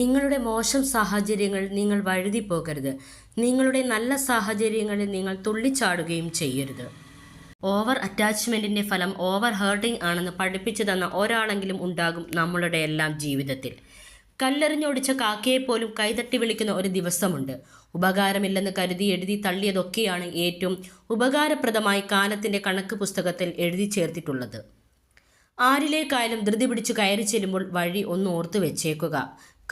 നിങ്ങളുടെ മോശം സാഹചര്യങ്ങൾ നിങ്ങൾ വഴുതി പോകരുത്. നിങ്ങളുടെ നല്ല സാഹചര്യങ്ങളിൽ നിങ്ങൾ തുള്ളിച്ചാടുകയും ചെയ്യരുത്. ഓവർ അറ്റാച്ച്മെൻറ്റിൻ്റെ ഫലം ഓവർ ഹേർട്ടിംഗ് ആണെന്ന് പഠിപ്പിച്ചു തന്ന ഒരാളെങ്കിലും ഉണ്ടാകും നമ്മളുടെ എല്ലാം ജീവിതത്തിൽ. കല്ലെറിഞ്ഞൊടിച്ച കാക്കയെപ്പോലും കൈതട്ടി വിളിക്കുന്ന ഒരു ദിവസമുണ്ട്. ഉപകാരമില്ലെന്ന് കരുതി എഴുതി തള്ളിയതൊക്കെയാണ് ഏറ്റവും ഉപകാരപ്രദമായി കാലത്തിൻ്റെ കണക്ക് പുസ്തകത്തിൽ എഴുതി ചേർത്തിട്ടുള്ളത്. ആരിലേക്കായാലും ധൃതി പിടിച്ചു കയറി ചെല്ലുമ്പോൾ വഴി ഒന്ന് ഓർത്തു വെച്ചേക്കുക.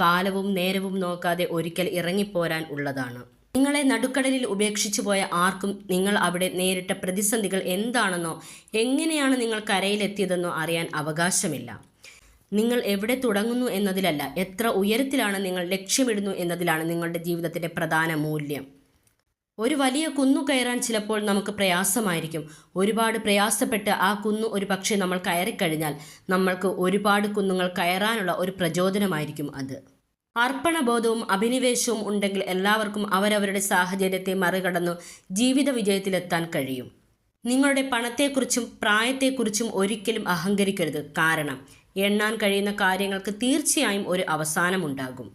കാലവും നേരവും നോക്കാതെ ഒരിക്കൽ ഇറങ്ങിപ്പോരാൻ ഉള്ളതാണ്. നിങ്ങളെ നടുക്കടലിൽ ഉപേക്ഷിച്ചു പോയ ആർക്കും നിങ്ങൾ അവിടെ നേരിട്ട പ്രതിസന്ധികൾ എന്താണെന്നോ എങ്ങനെയാണ് നിങ്ങൾ കരയിലെത്തിയതെന്നോ അറിയാൻ അവകാശമില്ല. നിങ്ങൾ എവിടെ തുടങ്ങുന്നു എന്നതിലല്ല, എത്ര ഉയരത്തിലാണ് നിങ്ങൾ ലക്ഷ്യമിടുന്നു എന്നതിലാണ് നിങ്ങളുടെ ജീവിതത്തിൻ്റെ പ്രധാന മൂല്യം. ഒരു വലിയ കുന്നു കയറാൻ ചിലപ്പോൾ നമുക്ക് പ്രയാസമായിരിക്കും. ഒരുപാട് പ്രയാസപ്പെട്ട് ആ കുന്നു ഒരു പക്ഷേ നമ്മൾ കയറിക്കഴിഞ്ഞാൽ നമ്മൾക്ക് ഒരുപാട് കുന്നുകൾ കയറാനുള്ള ഒരു പ്രചോദനമായിരിക്കും അത്. അർപ്പണബോധവും അഭിനിവേശവും ഉണ്ടെങ്കിൽ എല്ലാവർക്കും അവരവരുടെ സാഹചര്യത്തെ മറികടന്നു ജീവിത വിജയത്തിലെത്താൻ കഴിയും. നിങ്ങളുടെ പണത്തെക്കുറിച്ചും പ്രായത്തെക്കുറിച്ചും ഒരിക്കലും അഹങ്കരിക്കരുത്. കാരണം എണ്ണാൻ കഴിയുന്ന കാര്യങ്ങൾക്ക് തീർച്ചയായും ഒരു അവസാനമുണ്ടാകും.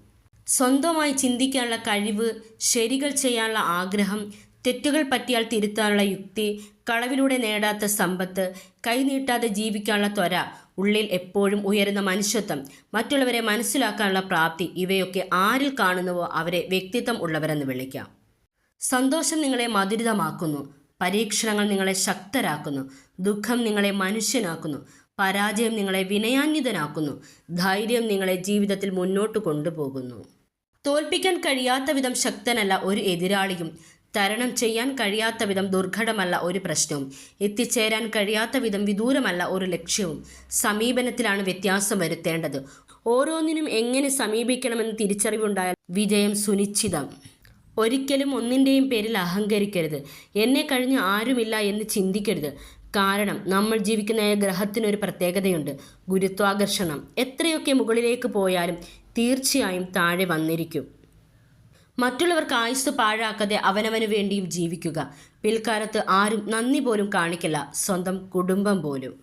സ്വന്തമായി ചിന്തിക്കാനുള്ള കഴിവ്, ശരികൾ ചെയ്യാനുള്ള ആഗ്രഹം, തെറ്റുകൾ പറ്റിയാൽ തിരുത്താനുള്ള യുക്തി, കളവിലൂടെ നേടാത്ത സമ്പത്ത്, കൈനീട്ടാതെ ജീവിക്കാനുള്ള ത്വര, ഉള്ളിൽ എപ്പോഴും ഉയരുന്ന മനുഷ്യത്വം, മറ്റുള്ളവരെ മനസ്സിലാക്കാനുള്ള പ്രാപ്തി, ഇവയൊക്കെ ആരിൽ കാണുന്നുവോ അവരെ വ്യക്തിത്വം ഉള്ളവരെന്ന് വിളിക്കാം. സന്തോഷം നിങ്ങളെ മധുരിതമാക്കുന്നു. പരീക്ഷണങ്ങൾ നിങ്ങളെ ശക്തരാക്കുന്നു. ദുഃഖം നിങ്ങളെ മനുഷ്യനാക്കുന്നു. പരാജയം നിങ്ങളെ വിനയാന്വിതനാക്കുന്നു. ധൈര്യം നിങ്ങളെ ജീവിതത്തിൽ മുന്നോട്ട് കൊണ്ടുപോകുന്നു. തോൽപ്പിക്കാൻ കഴിയാത്ത വിധം ശക്തനല്ല ഒരു എതിരാളിയും. തരണം ചെയ്യാൻ കഴിയാത്ത വിധം ദുർഘടമല്ല ഒരു പ്രശ്നവും. എത്തിച്ചേരാൻ കഴിയാത്ത വിധം വിദൂരമല്ല ഒരു ലക്ഷ്യവും. സമീപനത്തിലാണ് വ്യത്യാസം വരുത്തേണ്ടത്. ഓരോന്നിനും എങ്ങനെ സമീപിക്കണമെന്ന് തിരിച്ചറിവുണ്ടായാൽ വിജയം സുനിശ്ചിതം. ഒരിക്കലും ഒന്നിൻ്റെയും പേരിൽ അഹങ്കരിക്കരുത്. എന്നെ കഴിഞ്ഞ് ആരുമില്ല എന്ന് ചിന്തിക്കരുത്. കാരണം നമ്മൾ ജീവിക്കുന്ന ഗ്രഹത്തിനൊരു പ്രത്യേകതയുണ്ട്, ഗുരുത്വാകർഷണം. എത്രയൊക്കെ മുകളിലേക്ക് പോയാലും തീർച്ചയായും താഴെ വന്നിരിക്കും. മറ്റുള്ളവർക്ക് ആയുസ് പാഴാക്കാതെ അവനവന് വേണ്ടിയും ജീവിക്കുക. പിൽക്കാലത്ത് ആരും നന്ദി പോലും കാണിക്കില്ല, സ്വന്തം കുടുംബം പോലും.